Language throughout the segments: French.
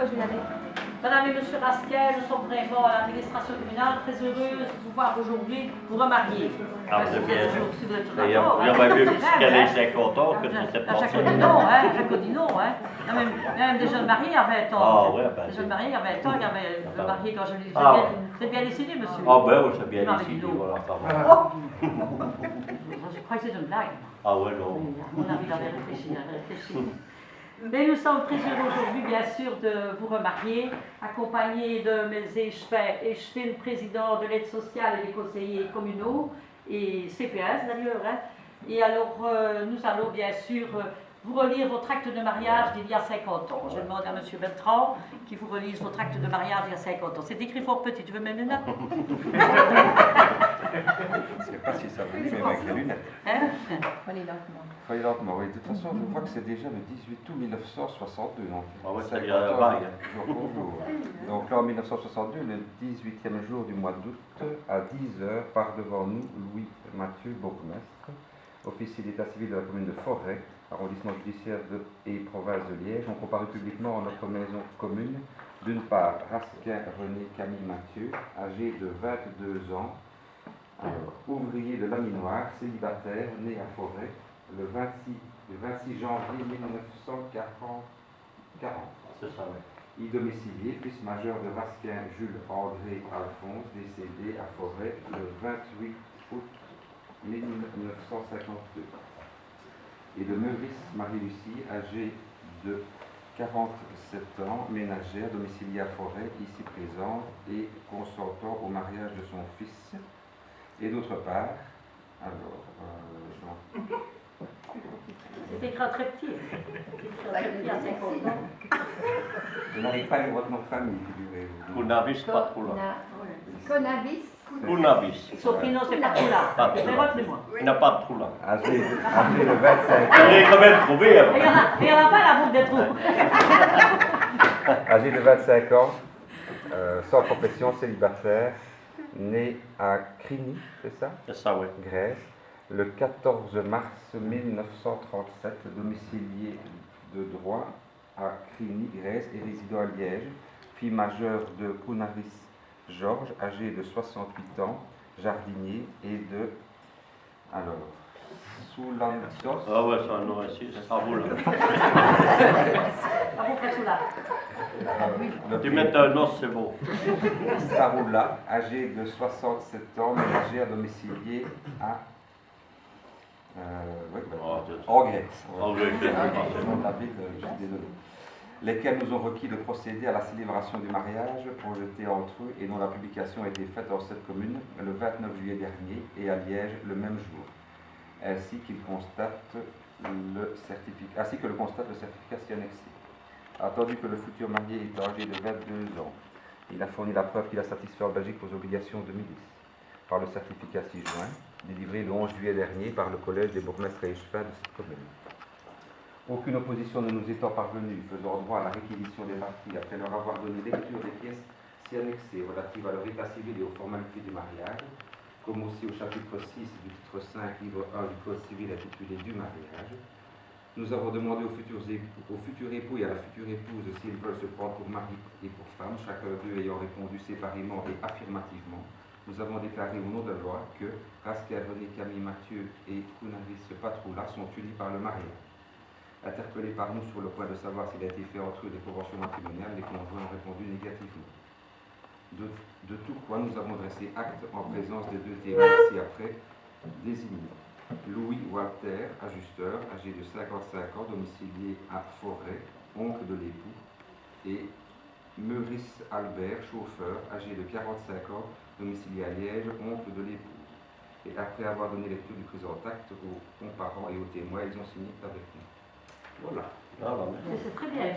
pourquoi je vais y aller. Madame et Monsieur Rasquet, nous sommes vraiment à l'administration communale très heureuses de vous voir aujourd'hui vous remarier. Ah, vous êtes bien. Si vous êtes Il y a même vu qu'elle est 50 ans que de cette Jacques Odinon, hein, Jacques Odinon, hein. Il y a même des jeunes mariés à 20 ans. Ah, oui, ben. Des jeunes mariés à 20 ans, il y avait le marié quand je l'ai dit. C'est bien décidé, monsieur. Ah, ben oui, c'est bien décidé, voilà, ça va. Je crois que c'est une blague. Ah, ouais, non. Mon ami avait réfléchi, Mais nous sommes très heureux aujourd'hui, bien sûr, de vous remarier, accompagnés de mes échevins présidents de l'aide sociale et des conseillers communaux, et CPS d'ailleurs. Hein. Et alors, nous allons bien sûr vous relire votre acte de mariage d'il y a 50 ans. Je demande à M. Bertrand qu'il vous relise votre acte de mariage d'il y a 50 ans. C'est écrit fort petit, tu veux même une note? Je ne sais pas si ça vous dit, mais avec les lunettes. Hein? Soyez lentement, oui. De toute façon, je crois que c'est déjà le 18 août 1962. Donc, Ah ouais, 50 c'est la ans, vague. jour pour jour. Donc là, en 1962, le 18e jour du mois d'août, à 10h, part devant nous Louis Mathieu, bourgmestre, officier d'état civil de la commune de Forêt, arrondissement judiciaire et province de Liège, ont comparu publiquement en notre maison commune, d'une part, Rasquin René Camille Mathieu, âgé de 22 ans, ouvrier de laminoir, célibataire, né à Forêt, le 26 janvier 1940. C'est ça, oui. I-domicilié, fils majeur de Rasquin Jules André Alphonse, décédé à Forêt le 28 août 1952. Et de Meurice Marie-Lucie, âgée de 47 ans, ménagère, domiciliée à Forêt, ici présente, et consentant au mariage de son fils. Et d'autre part, C'est écrit très petit. Il y a 50 ans. je n'arrive pas à lire votre nom de famille. Kounavis, pas trop là. Conavis. Kounavis. Son prénom, c'est pas tout là. Mais retenez-moi. Il n'a pas de trou là. Âgé de 25 Il ans. est quand même trouvé. Et il n'y en a pas la boucle des trous. Âgé de 25 ans, sans profession, célibataire, né à Crigny, c'est ça? C'est ça, oui. Grèce, le 14 mars 1937, domicilié de droit à Crigny, Grèce, et résidant à Liège, fille majeure de Kounavis Georges, âgé de 68 ans, jardinier, et de, alors, Soulantos. Ah ouais, ça, non, ici, ça roule. La boucle est tout là. Tu mets un os, c'est bon. Saroula, âgé de 67 ans, ménagère domiciliée à en Grèce. En Grèce, oui, Le nom de la ville, je suis désolé. Lesquels nous ont requis de procéder à la célébration du mariage projeté entre eux et dont la publication a été faite dans cette commune le 29 juillet dernier et à Liège le même jour, ainsi que le constate le certificat s'y annexé. Attendu que le futur marié est âgé de 22 ans, il a fourni la preuve qu'il a satisfait en Belgique aux obligations 2010 par le certificat ci-joint, délivré le 11 juillet dernier par le collège des bourgmestres et échevins de cette commune. Aucune opposition ne nous étant parvenue, faisant droit à la réquisition des parties après leur avoir donné lecture des pièces s'y annexées relatives à leur état civil et aux formalités du mariage, comme aussi au chapitre 6 du titre 5, livre 1 du Code civil intitulé du mariage, nous avons demandé aux futurs époux et à la future épouse s'ils veulent se prendre pour mari et pour femme, chacun d'eux ayant répondu séparément et affirmativement. Nous avons déclaré au nom de la loi que Rasquin René Camille Mathieu et Kounavis Patroula sont unis par le mariage. Interpellés par nous sur le point de savoir s'il a été fait entre eux des conventions matrimoniales, les conjoints ont répondu négativement. De tout quoi nous avons dressé acte en présence des deux témoins ci-après désignés. Louis Walter, ajusteur, âgé de 55 ans, domicilié à Forêt, oncle de l'époux, et Meurice Albert, chauffeur, âgé de 45 ans, domicilié à Liège, oncle de l'épouse. Et après avoir donné lecture du présent acte aux comparants et aux témoins, ils ont signé avec nous. Voilà. Ah, bah, merci. C'est très bien.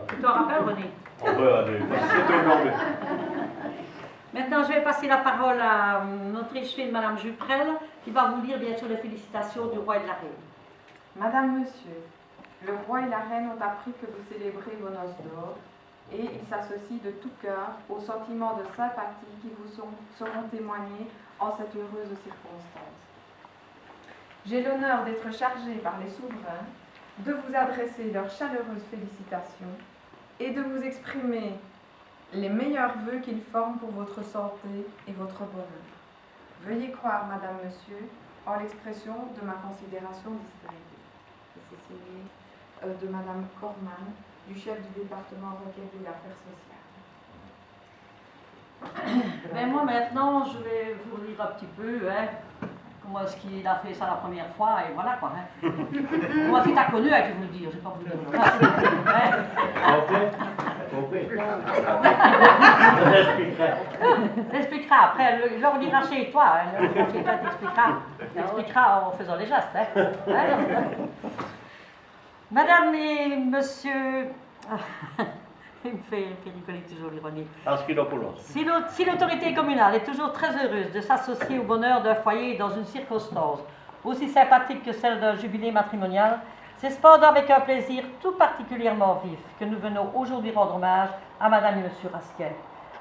Tu t'en rappelles, René? On va aller. C'est énorme. Maintenant, je vais passer la parole à notre échevine, Madame Juprel, qui va vous lire bien sûr les félicitations du roi et de la reine. Madame, Monsieur, le roi et la reine ont appris que vous célébrez vos noces d'or et ils s'associent de tout cœur aux sentiments de sympathie qui vous seront témoignés en cette heureuse circonstance. J'ai l'honneur d'être chargée par les souverains de vous adresser leurs chaleureuses félicitations et de vous exprimer les meilleurs vœux qu'ils forment pour votre santé et votre bonheur. Veuillez croire, Madame, Monsieur, en l'expression de ma considération distinguée. Et c'est signé de Madame Corman, du chef du département requête des affaires sociales. Ben moi maintenant, je vais vous lire un petit peu, hein, comment est-ce qu'il a fait ça la première fois, et voilà quoi. Hein. Moi, si t'as connu, hein, je vais vous le dire, j'ai pas voulu le dire. T'expliqueras après, le redira chez toi, hein, le redira chez toi, t'expliqueras en faisant les gestes. Hein. Hein. Madame et monsieur... Il me fait rigoler toujours l'ironie. Si l'autorité communale est toujours très heureuse de s'associer au bonheur d'un foyer dans une circonstance aussi sympathique que celle d'un jubilé matrimonial, c'est cependant avec un plaisir tout particulièrement vif que nous venons aujourd'hui rendre hommage à Madame et Monsieur Rasquet,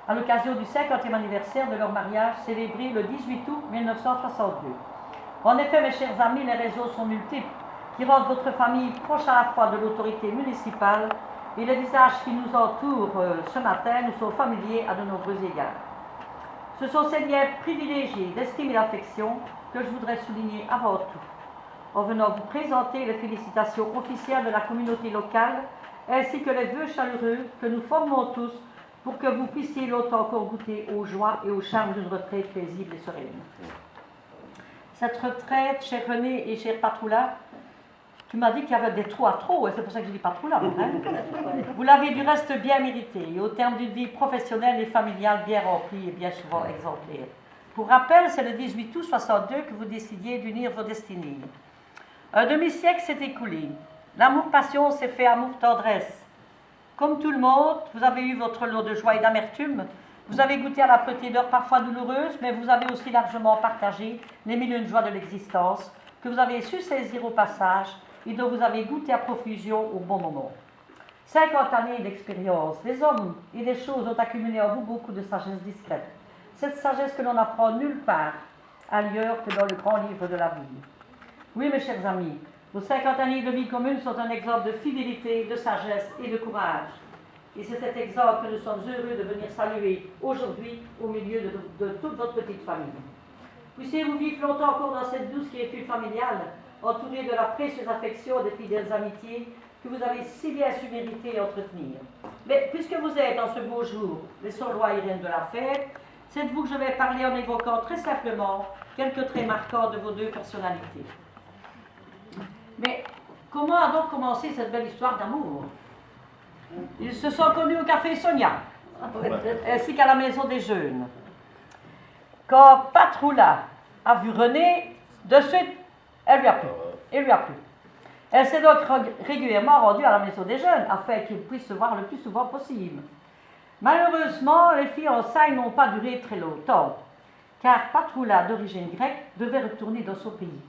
à l'occasion du 50e anniversaire de leur mariage célébré le 18 août 1962. En effet, mes chers amis, les raisons sont multiples qui rendent votre famille proche à la fois de l'autorité municipale et les visages qui nous entourent ce matin nous sont familiers à de nombreux égards. Ce sont ces liens privilégiés d'estime et d'affection que je voudrais souligner avant tout, en venant vous présenter les félicitations officielles de la communauté locale, ainsi que les vœux chaleureux que nous formons tous pour que vous puissiez longtemps encore goûter aux joies et aux charmes d'une retraite paisible et sereine. Cette retraite, cher René et cher Patroula, tu m'as dit qu'il y avait des trous à trop, et c'est pour ça que je dis Patroula. Hein? Vous l'avez du reste bien mérité, et au terme d'une vie professionnelle et familiale bien remplie et bien souvent exemplaire. Pour rappel, c'est le 18 août 62 que vous décidiez d'unir vos destinées. Un demi-siècle s'est écoulé. L'amour-passion s'est fait amour-tendresse. Comme tout le monde, vous avez eu votre lot de joie et d'amertume. Vous avez goûté à la petite d'heures parfois douloureuses, mais vous avez aussi largement partagé les mille et une joies de l'existence, que vous avez su saisir au passage et dont vous avez goûté à profusion au bon moment. 50 années d'expérience, les hommes et les choses ont accumulé en vous beaucoup de sagesse discrète. Cette sagesse que l'on n'apprend nulle part ailleurs que dans le grand livre de la vie. Oui, mes chers amis, vos 50 années de vie commune sont un exemple de fidélité, de sagesse et de courage. Et c'est cet exemple que nous sommes heureux de venir saluer aujourd'hui au milieu de toute votre petite famille. Puissiez-vous vivre longtemps encore dans cette douce quiétude familiale, entourée de la précieuse affection des fidèles amitiés que vous avez si bien su mériter et entretenir. Mais puisque vous êtes dans ce beau jour les seuls rois et reines de la fête, c'est de vous que je vais parler en évoquant très simplement quelques traits marquants de vos deux personnalités. Mais comment a donc commencé cette belle histoire d'amour? Ils se sont connus au café Sonia, ainsi qu'à la maison des jeunes. Quand Patroula a vu René, de suite, elle lui a plu. Elle s'est donc régulièrement rendue à la maison des jeunes, afin qu'ils puissent se voir le plus souvent possible. Malheureusement, les fiançailles n'ont pas duré très longtemps, car Patroula, d'origine grecque, devait retourner dans son pays.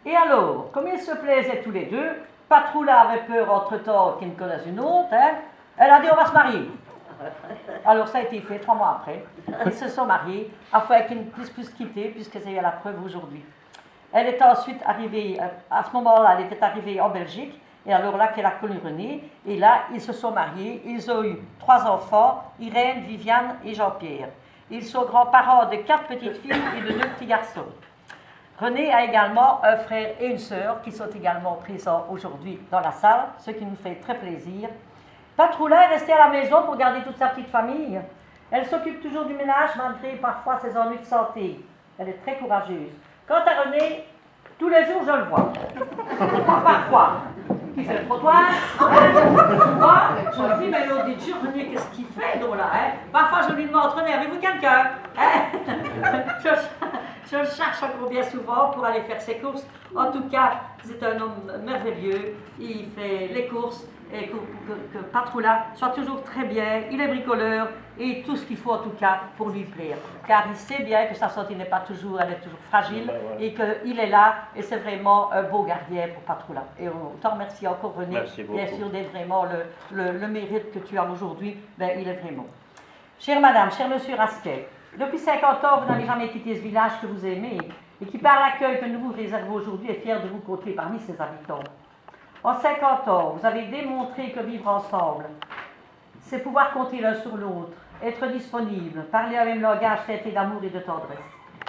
Et alors, comme ils se plaisaient tous les deux, Patroula avait peur entre-temps qu'il ne connaisse une autre, hein, elle a dit on va se marier. Alors ça a été fait 3 mois après. Ils se sont mariés afin qu'ils ne puissent plus se quitter, puisque c'est la preuve aujourd'hui. Elle est ensuite arrivée, à ce moment-là, elle était arrivée en Belgique, et alors là qu'elle a connu René, et là ils se sont mariés, ils ont eu 3 enfants, Irène, Viviane et Jean-Pierre. Ils sont grands-parents de 4 petites filles et de 2 petits garçons. René a également un frère et une sœur qui sont également présents aujourd'hui dans la salle, ce qui nous fait très plaisir. Patroula est restée à la maison pour garder toute sa petite famille. Elle s'occupe toujours du ménage malgré parfois ses ennuis de santé. Elle est très courageuse. Quant à René, tous les jours je le vois. Parfois, il fait le trottoir. Souvent, je me dis, mais l'autre dit, René, qu'est-ce qu'il fait donc là, hein? Parfois je lui demande, René, avez-vous quelqu'un, hein? Je le cherche encore bien souvent pour aller faire ses courses. En tout cas, c'est un homme merveilleux. Il fait les courses et que Patroula soit toujours très bien. Il est bricoleur et tout ce qu'il faut en tout cas pour lui plaire. Car il sait bien que sa santé n'est pas toujours, elle est toujours fragile et qu'il est là et c'est vraiment un beau gardien pour Patroula. Et on t'en remercie encore René, bien sûr d'être vraiment le mérite que tu as aujourd'hui. Ben, il est vraiment. Chère madame, cher monsieur Rasquet, depuis 50 ans, vous n'avez jamais quitté ce village que vous aimez et qui, par l'accueil que nous vous réservons aujourd'hui, est fier de vous compter parmi ses habitants. En 50 ans, vous avez démontré que vivre ensemble, c'est pouvoir compter l'un sur l'autre, être disponible, parler un même langage traité d'amour et de tendresse.